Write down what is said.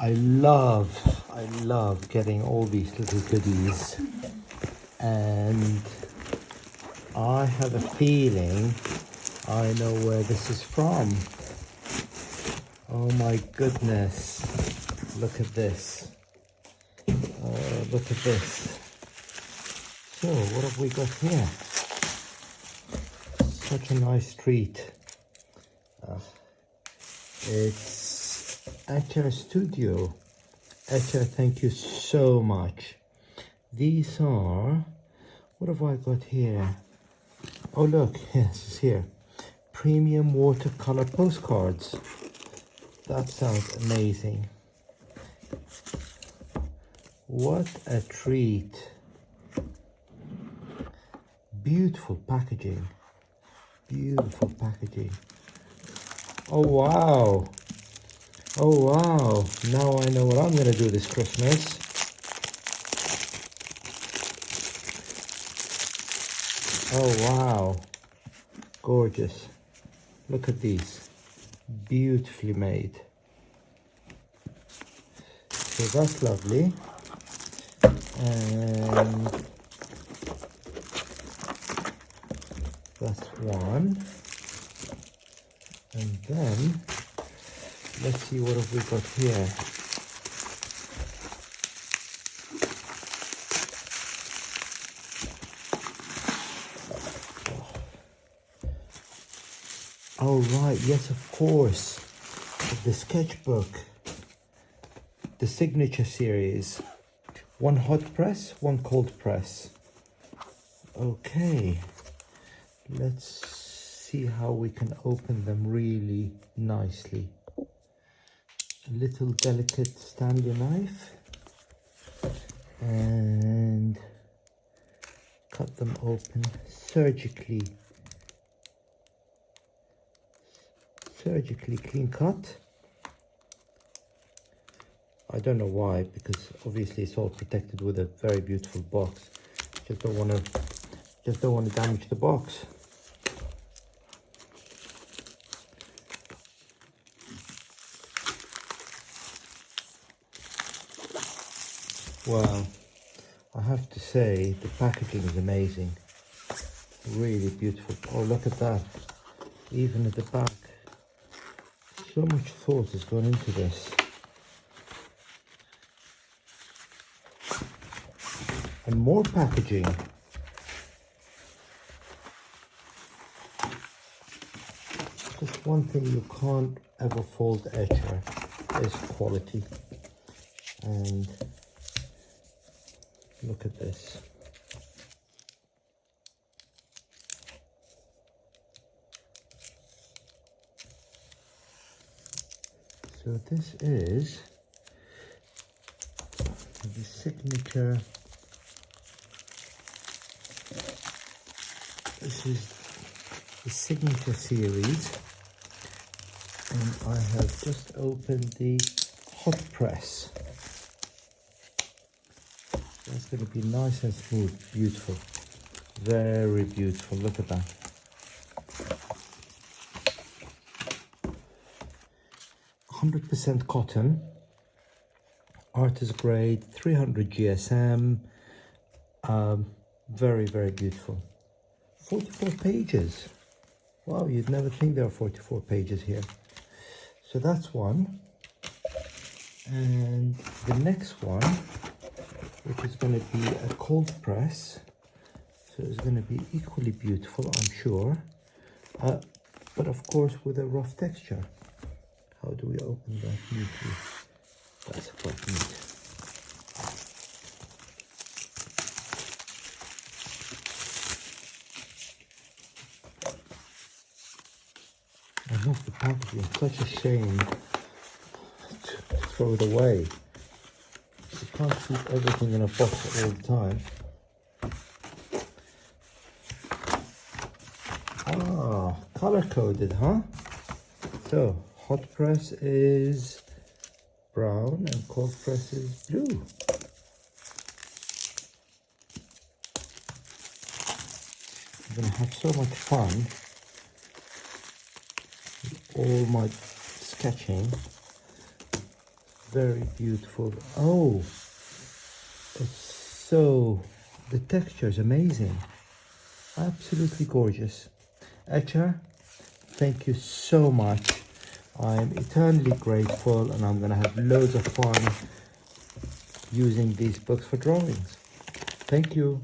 I love getting all these little goodies, and I have a feeling I know where this is from. Oh my goodness, look at this. Look at this. So what have we got here? Such a nice treat. It's Etchr Studio. Etchr, thank you so much. These are, what have I got here? Oh look, yes, it's here. Premium watercolor postcards. That sounds amazing. What a treat. Beautiful packaging. Beautiful packaging. Oh wow. Oh wow. Now I know what I'm going to do this Christmas. Oh wow. Gorgeous. Look at these. Beautifully made. So that's lovely. And that's one. And then let's see what have we got here. Oh right, yes, of course. The sketchbook, the signature series. One hot press, one cold press. Okay, let's see how we can open them really nicely. A little delicate Stanley knife and cut them open surgically clean cut. I don't know why, because obviously it's all protected with a very beautiful box. Just don't want to damage the box. Well, I have to say the packaging is amazing. Really beautiful. Oh, look at that. Even at the back. So much thought has gone into this. And more packaging. Just one thing you can't ever fault Etchr is quality. And look at this. So this is the signature. This is the signature series, and I have just opened the hot press. That's going to be nice and smooth, beautiful, very beautiful. Look at that. %100% cotton, artist grade, 300 GSM, very, very beautiful. 44 pages. Wow, you'd never think there are 44 pages here. So that's one. And the next one, which is going to be a cold press. So it's going to be equally beautiful, I'm sure. But of course with a rough texture. How do we open that neatly? That's quite neat. I love the packaging. It's such a shame to throw it away. You can't keep everything in a box all the time. Ah, color coded, huh? So hot press is brown and cold press is blue. I'm gonna have so much fun with all my sketching Very beautiful. Oh, it's so, the texture is amazing. Absolutely gorgeous. Etchr, thank you so much. I'm eternally grateful, and I'm gonna have loads of fun using these books for drawings. Thank you.